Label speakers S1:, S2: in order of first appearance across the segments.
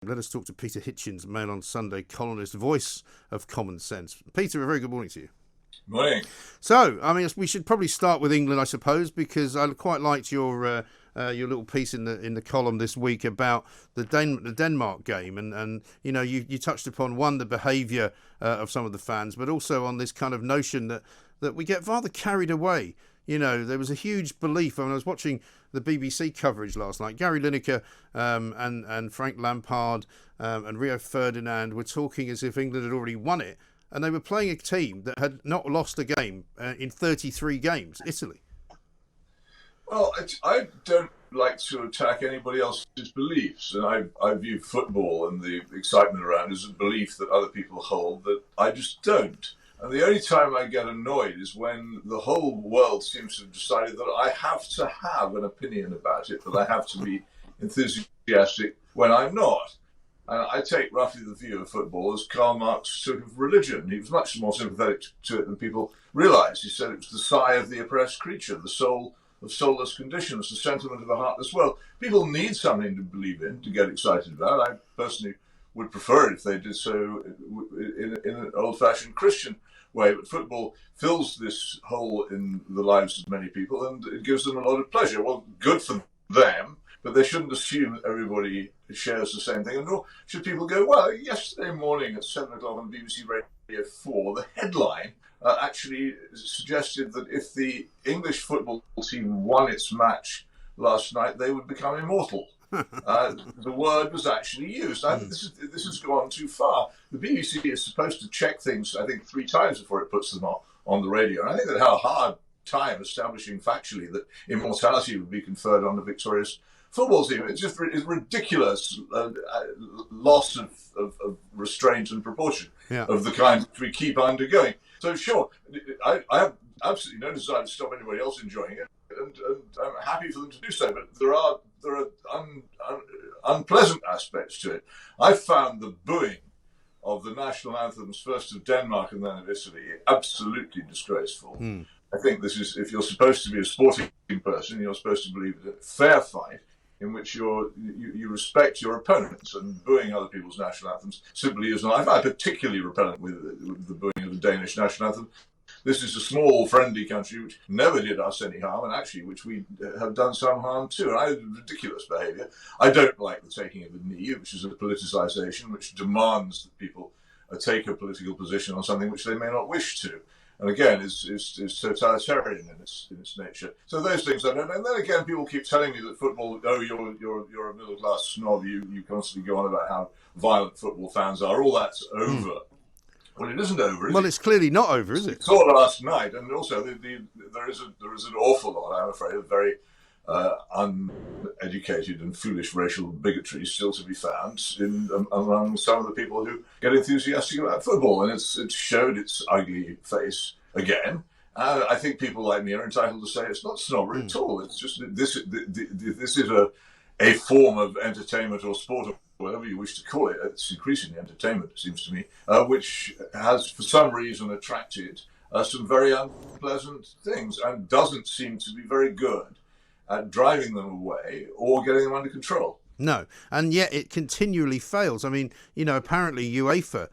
S1: Let us talk to Peter Hitchens, Mail on Sunday columnist, voice of common sense. Peter, a very good morning to you.
S2: Morning.
S1: So, I mean, we should probably start with England, I suppose, because I quite liked your little piece in the column this week about the Denmark game, and you know, you touched upon the behaviour of some of the fans, but also on this kind of notion that we get rather carried away. You know, there was a huge belief. I was watching the BBC coverage last night. Gary Lineker and Frank Lampard and Rio Ferdinand were talking as if England had already won it, and they were playing a team that had not lost a game in 33 games, Italy.
S2: Well, I don't like to attack anybody else's beliefs, and I view football and the excitement around as a belief that other people hold that I just don't. And the only time I get annoyed is when the whole world seems to have decided that I have to have an opinion about it, that I have to be enthusiastic when I'm not. And I take roughly the view of football as Karl Marx's sort of religion. He was much more sympathetic to it than people realise. He said it was the sigh of the oppressed creature, the soul of soulless conditions, the sentiment of a heartless world. People need something to believe in, to get excited about. I personally would prefer it if they did so in an old-fashioned Christian way, but football fills this hole in the lives of many people, and it gives them a lot of pleasure. Well, good for them, but they shouldn't assume that everybody shares the same thing. And nor should people go, well, yesterday morning at 7 o'clock on BBC Radio 4, the headline actually suggested that if the English football team won its match last night, they would become immortal. The word was actually used. This has gone too far. The BBC is supposed to check things, I think, 3 times before it puts them on the radio. And I think they had a hard time establishing factually that immortality would be conferred on the victorious football team. It's just ridiculous loss of restraint and proportion of the kind which we keep undergoing. So sure, I have absolutely no desire to stop anybody else enjoying it, and I'm happy for them to do so. But there are unpleasant aspects to it. I found the booing of the national anthems, first of Denmark and then of Italy, absolutely disgraceful. I think this is, if you're supposed to be a sporting person, you're supposed to believe in a fair fight in which you respect your opponents, and booing other people's national anthems simply is not. I find particularly repellent with the booing of the Danish national anthem. This is a small, friendly country which never did us any harm, and actually which we have done some harm to. And ridiculous behaviour. I don't like the taking of the knee, which is a politicisation, which demands that people take a political position on something which they may not wish to. And again, is totalitarian in its nature. So those things I don't. And then again, people keep telling me that football. Oh, you're a middle class snob. You constantly go on about how violent football fans are. All that's over. Well, it isn't over, is it?
S1: Well, it's clearly not over, is it?
S2: It's all last night, and also there is an awful lot, I'm afraid, of very uneducated and foolish racial bigotry still to be found among some of the people who get enthusiastic about football, and it's showed its ugly face again. I think people like me are entitled to say it's not snobbery at all. It's just this is a form of entertainment or sport, or whatever you wish to call it. It's increasingly entertainment, it seems to me, which has for some reason attracted some very unpleasant things and doesn't seem to be very good at driving them away or getting them under control.
S1: No, and yet it continually fails. I mean, you know, apparently UEFA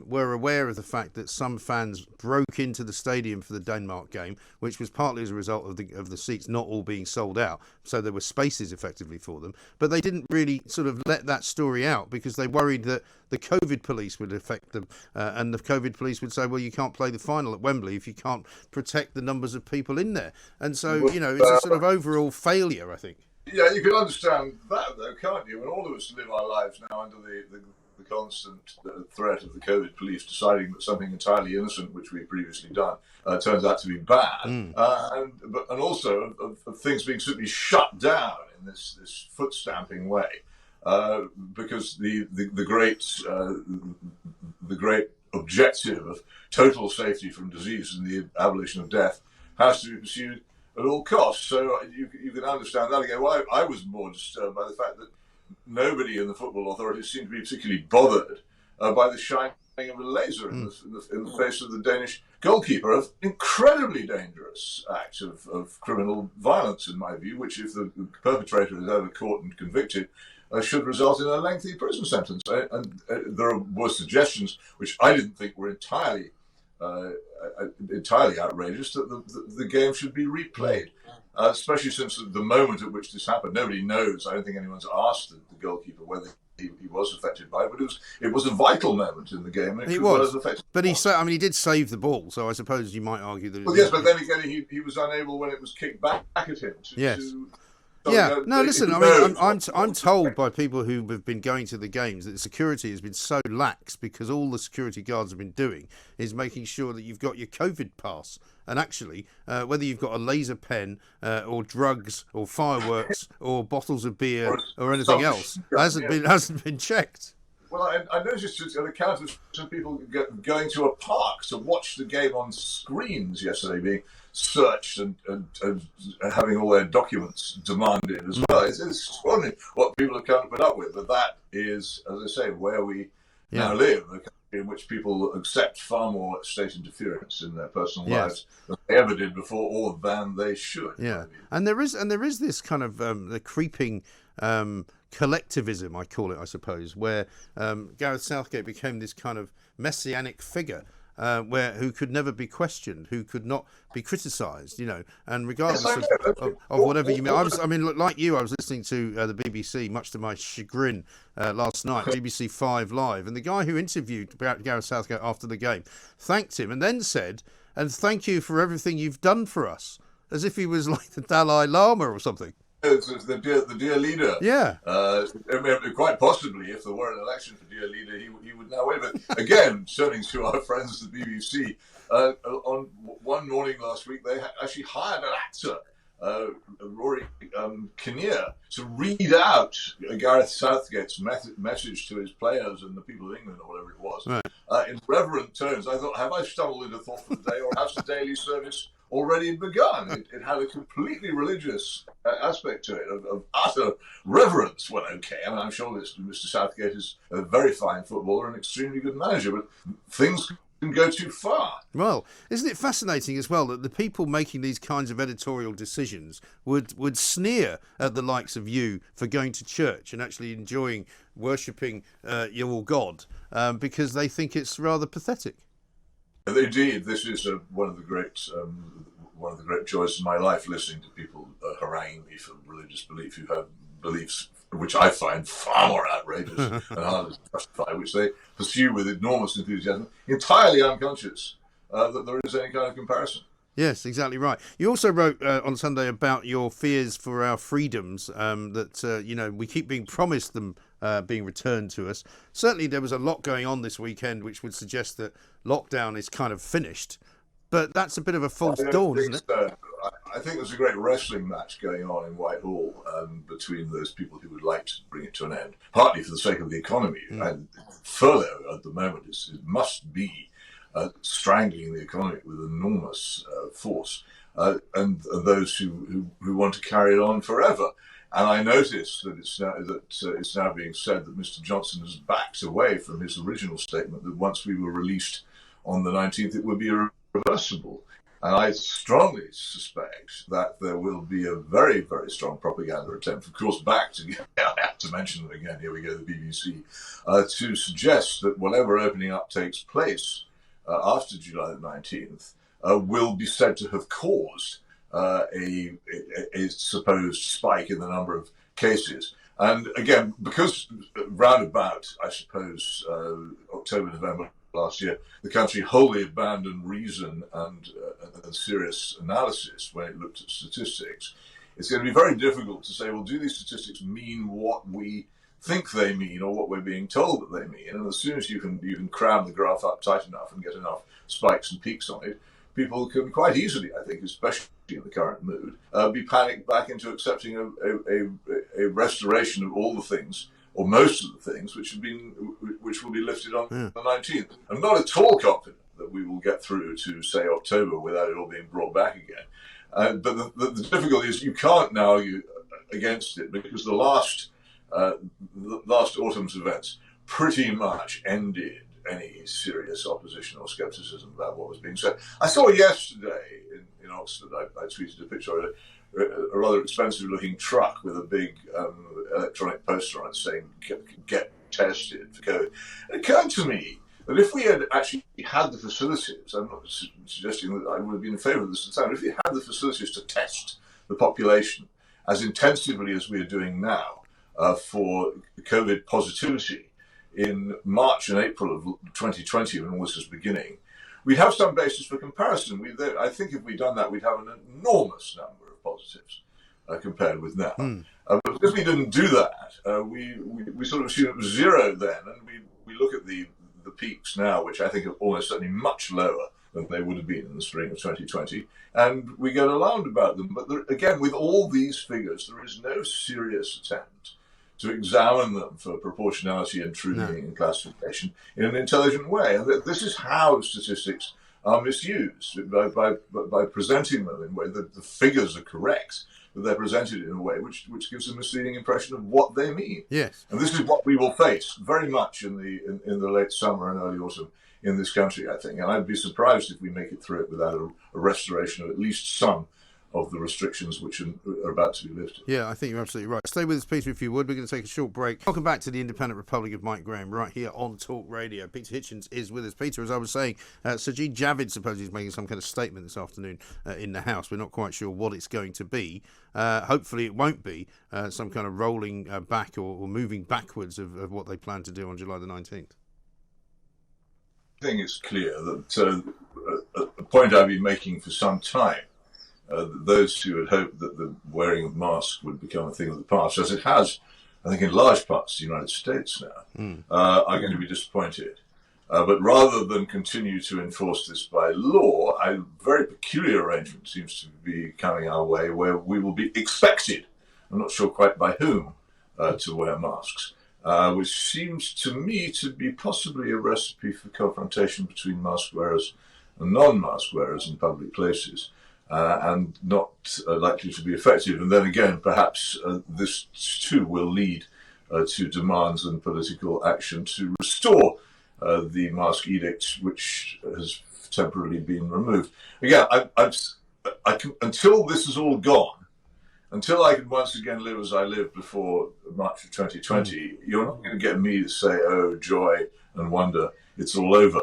S1: were aware of the fact that some fans broke into the stadium for the Denmark game, which was partly as a result of the seats not all being sold out, so there were spaces effectively for them. But they didn't really sort of let that story out because they worried that the COVID police would affect them, and the COVID police would say, well, you can't play the final at Wembley if you can't protect the numbers of people in there. And so, you know, it's a sort of overall failure, I think.
S2: Yeah, you can understand that, though, can't you? And all of us live our lives now under the constant threat of the COVID police deciding that something entirely innocent, which we've previously done, turns out to be bad, and also of things being simply shut down in this foot stamping way, because the great objective of total safety from disease and the abolition of death has to be pursued at all costs. So you can understand that again. Well, I was more disturbed by the fact that nobody in the football authorities seemed to be particularly bothered by the shining of a laser in the face of the Danish goalkeeper. An incredibly dangerous act of criminal violence, in my view, which if the perpetrator is ever caught and convicted, should result in a lengthy prison sentence. And there were suggestions, which I didn't think were entirely outrageous, that the game should be replayed. Especially since the moment at which this happened, nobody knows. I don't think anyone's asked the goalkeeper whether he was affected by it, but it was a vital moment in the game. And
S1: it was, but he did save the ball, so I suppose you might argue that.
S2: Well, yes, but then again, he was unable when it was kicked back at him.
S1: Listen. I mean, I'm told by people who have been going to the games that the security has been so lax because all the security guards have been doing is making sure that you've got your COVID pass. And actually, whether you've got a laser pen or drugs or fireworks or bottles of beer or anything else hasn't been checked.
S2: Well, I noticed an account of some people going to a park to watch the game on screens yesterday, being searched and having all their documents demanded as well. It's extraordinary what people have come to put up with, but that is, as I say, where we now live, a country in which people accept far more state interference in their personal lives than they ever did before, or than they should.
S1: Yeah, and there is this kind of the creeping collectivism, I call it, I suppose, where Gareth Southgate became this kind of messianic figure. Who could never be questioned, who could not be criticised, and regardless of whatever you mean. Like you, I was listening to the BBC, much to my chagrin, last night, BBC 5 Live, and the guy who interviewed Gareth Southgate after the game thanked him and then said, "And thank you for everything you've done for us," as if he was like the Dalai Lama or something.
S2: The dear leader.
S1: Yeah.
S2: Quite possibly, if there were an election for dear leader, he would now win. But again, turning to our friends at the BBC, on one morning last week, they actually hired an actor, Rory Kinnear, to read out Gareth Southgate's message to his players and the people of England, or whatever it was, in reverent tones. I thought, have I stumbled into thought for the day, or has the daily service already begun? It had a completely religious aspect to it, of utter reverence. Well, okay, I mean, I'm sure Mr. Southgate is a very fine footballer and extremely good manager, but things can go too far.
S1: Well, isn't it fascinating as well that the people making these kinds of editorial decisions would sneer at the likes of you for going to church and actually enjoying worshipping your God because they think it's rather pathetic?
S2: Indeed, this is one of the great joys of my life, listening to people haranguing me for religious belief who have beliefs which I find far more outrageous and harder to justify, which they pursue with enormous enthusiasm, entirely unconscious that there is any kind of comparison.
S1: Yes, exactly right. You also wrote on Sunday about your fears for our freedoms, that we keep being promised them being returned to us. Certainly there was a lot going on this weekend which would suggest that lockdown is kind of finished, but that's a bit of a false dawn, isn't it?
S2: I think there's a great wrestling match going on in Whitehall between those people who would like to bring it to an end, partly for the sake of the economy, and further at the moment it must be strangling the economy with enormous force, and those who want to carry it on forever. And I noticed that it's now being said that Mr. Johnson has backed away from his original statement that once we were released on the 19th, it would be irreversible. And I strongly suspect that there will be a very, very strong propaganda attempt, of course, I have to mention them again, here we go, the BBC, to suggest that whatever opening up takes place after July the 19th will be said to have caused a supposed spike in the number of cases. And again, because roundabout, I suppose, October, November last year, the country wholly abandoned reason and serious analysis when it looked at statistics, it's going to be very difficult to say, well, do these statistics mean what we think they mean or what we're being told that they mean? And as soon as you can cram the graph up tight enough and get enough spikes and peaks on it, people can quite easily, I think, especially in the current mood, be panicked back into accepting a restoration of all the things, or most of the things, which will be lifted on the 19th. I'm not at all confident that we will get through to, say, October without it all being brought back again. But the difficulty is you can't now argue against it, because the last autumn's events pretty much ended any serious opposition or scepticism about what was being said. I saw yesterday in Oxford, I tweeted a picture of it, a rather expensive-looking truck with a big electronic poster on it saying "Get tested for COVID." It occurred to me that if we had actually had the facilities, I'm not suggesting that I would have been in favour of this at the time, if we had the facilities to test the population as intensively as we are doing now for COVID positivity in March and April of 2020, when all this was beginning, we'd have some basis for comparison. I think if we'd done that, we'd have an enormous number of positives compared with now. But because we didn't do that, we sort of assumed it was zero then, and we look at the peaks now, which I think are almost certainly much lower than they would have been in the spring of 2020, and we get alarmed about them. But again, with all these figures, there is no serious attempt to examine them for proportionality and true meaning and classification in an intelligent way. And this is how statistics are misused, by presenting them in a way that the figures are correct, but they're presented in a way which gives a misleading impression of what they mean.
S1: Yes.
S2: And this is what we will face very much in the late summer and early autumn in this country, I think. And I'd be surprised if we make it through it without a restoration of at least some of the restrictions which are about to be lifted.
S1: Yeah, I think you're absolutely right. Stay with us, Peter, if you would. We're going to take a short break. Welcome back to the Independent Republic of Mike Graham, right here on Talk Radio. Peter Hitchens is with us. Peter, as I was saying, Sajid Javid supposedly is making some kind of statement this afternoon in the House. We're not quite sure what it's going to be. Hopefully it won't be some kind of rolling back or moving backwards of what they plan to do on July the 19th.
S2: I think it's clear that a point I've been making for some time, those who had hoped that the wearing of masks would become a thing of the past, as it has, I think, in large parts of the United States now, are going to be disappointed. But rather than continue to enforce this by law, a very peculiar arrangement seems to be coming our way, where we will be expected, I'm not sure quite by whom, to wear masks, which seems to me to be possibly a recipe for confrontation between mask wearers and non-mask wearers in public places. And not likely to be effective. And then again, perhaps this too will lead to demands and political action to restore the mask edict, which has temporarily been removed. Again, until this is all gone, until I can once again live as I lived before March of 2020, you're not going to get me to say, oh, joy and wonder, it's all over.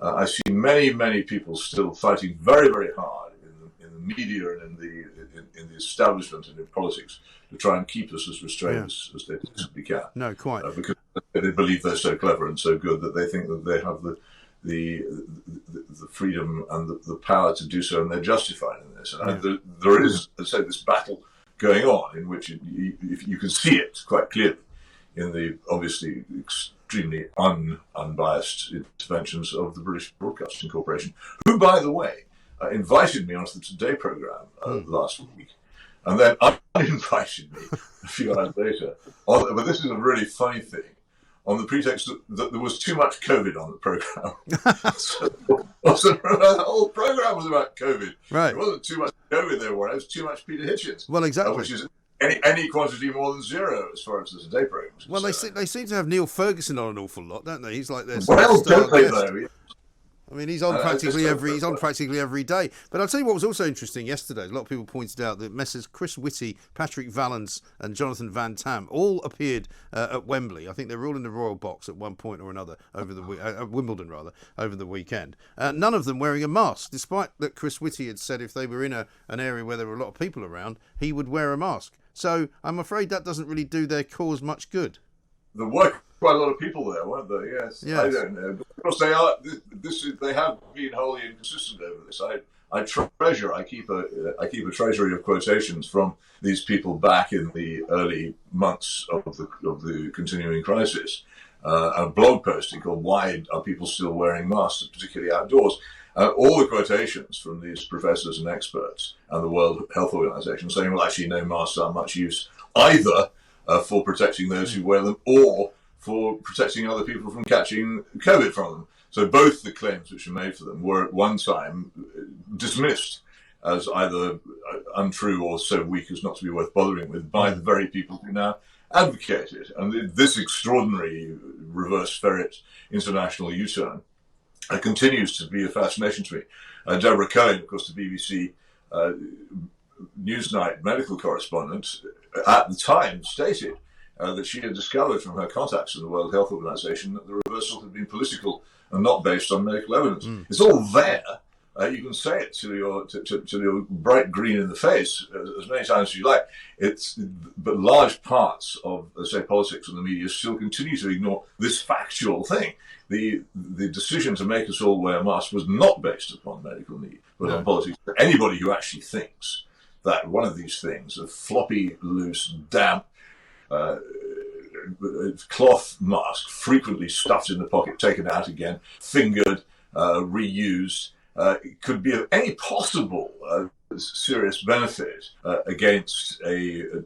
S2: I see many, many people still fighting very, very hard media and in the establishment and in politics to try and keep us as restrained as they possibly can.
S1: No, quite.
S2: Because they believe they're so clever and so good that they think that they have the freedom and the power to do so, and they're justified in this. And there is, as I say, this battle going on in which you can see it quite clearly in the obviously extremely unbiased interventions of the British Broadcasting Corporation, who, by the way, invited me onto the Today programme last week, and then uninvited me a few hours later. But this is a really funny thing, on the pretext that there was too much COVID on the programme. so the whole programme was about COVID.
S1: Right.
S2: It wasn't too much COVID there, it was too much Peter Hitchens.
S1: Well, exactly.
S2: Which is any quantity more than zero as far as the Today programme is concerned.
S1: Well, they seem to have Neil Ferguson on an awful lot, don't they? He's like their
S2: well, don't they,
S1: guest.
S2: Though?
S1: I mean, he's on practically every day. But I'll tell you what was also interesting yesterday. A lot of people pointed out that Messrs. Chris Whitty, Patrick Vallance, and Jonathan Van Tam all appeared at Wembley. I think they were all in the Royal Box at one point or another over the Wimbledon over the weekend. None of them wearing a mask, despite that Chris Whitty had said if they were in an area where there were a lot of people around, he would wear a mask. So I'm afraid that doesn't really do their cause much good.
S2: There were quite a lot of people there, weren't there? Yes. I don't know. But of course, they have been wholly inconsistent over this. I keep a treasury of quotations from these people back in the early months of the continuing crisis. A blog posting called "Why Are People Still Wearing Masks, particularly outdoors?" All the quotations from these professors and experts and the World Health Organization saying, well, actually, no masks are much use either for protecting those who wear them or for protecting other people from catching COVID from them. So both the claims which were made for them were at one time dismissed as either untrue or so weak as not to be worth bothering with by the very people who now advocate it. And this extraordinary reverse ferret international U-turn continues to be a fascination to me. Deborah Cohen, of course, the BBC Newsnight medical correspondent at the time stated that she had discovered from her contacts in the World Health Organization that the reversal had been political and not based on medical evidence. It's all there. You can say it to your bright green in the face as many times as you like. But large parts of, say, politics and the media still continue to ignore this factual thing. The decision to make us all wear masks was not based upon medical need, but on politics. Anybody who actually thinks that one of these things, a floppy, loose, damp, cloth mask, frequently stuffed in the pocket, taken out again, fingered, reused, could be of any possible serious benefit against an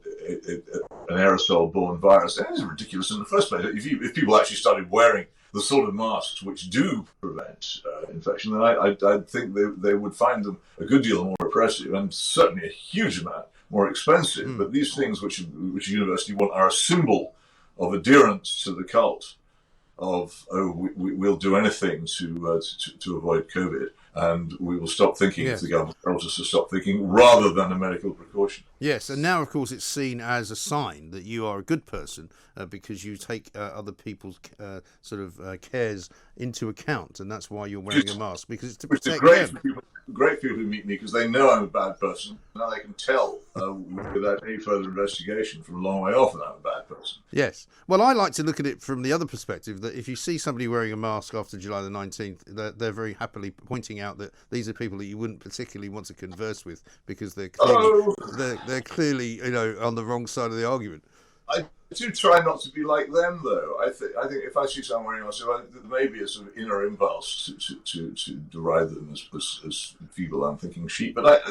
S2: aerosol-borne virus. That is ridiculous in the first place. If people actually started wearing the sort of masks which do prevent infection, then I think they would find them a good deal more oppressive and certainly a huge amount more expensive. But these things which a university want are a symbol of adherence to the cult of, we'll do anything to avoid COVID, and we will stop thinking if the government tells us to stop thinking, rather than a medical precaution.
S1: Yes, and now, of course, it's seen as a sign that you are a good person because you take other people's cares into account, and that's why you're wearing a mask, because it's to protect them.
S2: Great people who meet me because they know I'm a bad person. Now they can tell without any further investigation from a long way off that I'm a bad person.
S1: Yes. Well, I like to look at it from the other perspective, that if you see somebody wearing a mask after July the 19th, they're very happily pointing out that these are people that you wouldn't particularly want to converse with because they're clearly on the wrong side of the argument.
S2: I do try not to be like them, though. I think if I see someone wearing a mask, there may be a sort of inner impulse to deride them as feeble, unthinking sheep. But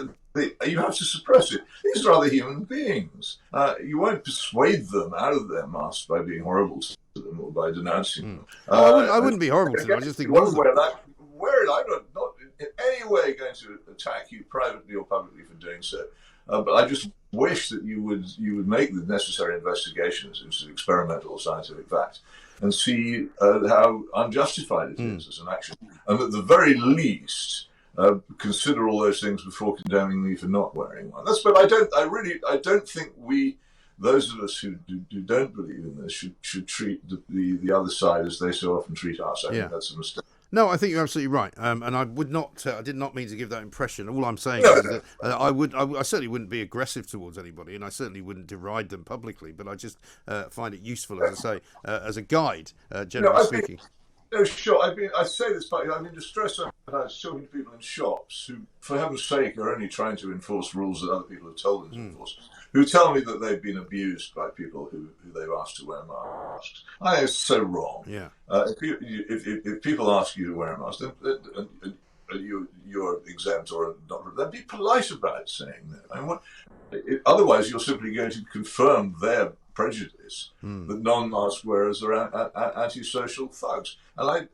S2: you have to suppress it. These are other human beings. You won't persuade them out of their mask by being horrible to them or by denouncing them.
S1: I wouldn't be horrible to them. I just think
S2: wear it. I'm not in any way going to attack you privately or publicly for doing so. But I just wish that you would make the necessary investigations into experimental scientific facts and see how unjustified it is as an action, and at the very least consider all those things before condemning me for not wearing one. But I don't think those of us who don't believe in this should treat the other side as they so often treat us. I think that's a mistake.
S1: No, I think you're absolutely right, and I did not mean to give that impression. All I'm saying is that I certainly wouldn't be aggressive towards anybody, and I certainly wouldn't deride them publicly. But I just find it useful, as I say, as a guide, generally speaking.
S2: No, sure. I say this, but I'm in distress sometimes talking to people in shops who, for heaven's sake, are only trying to enforce rules that other people have told them to enforce, who tell me that they've been abused by people who they've asked to wear masks. I think it's so wrong. Yeah. If people ask you to wear a mask, then you're exempt or not, then be polite about saying that. Otherwise, you're simply going to confirm their prejudice that non-mask wearers are antisocial thugs. And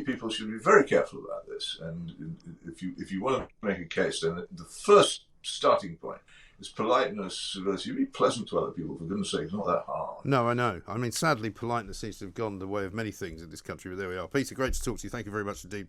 S2: people should be very careful about this. And if you want to make a case, then the first starting point is politeness, civility. Be pleasant to other people, for goodness sake. It's not that hard.
S1: No, I know. I mean, sadly, politeness seems to have gone the way of many things in this country, but there we are. Peter, great to talk to you. Thank you very much indeed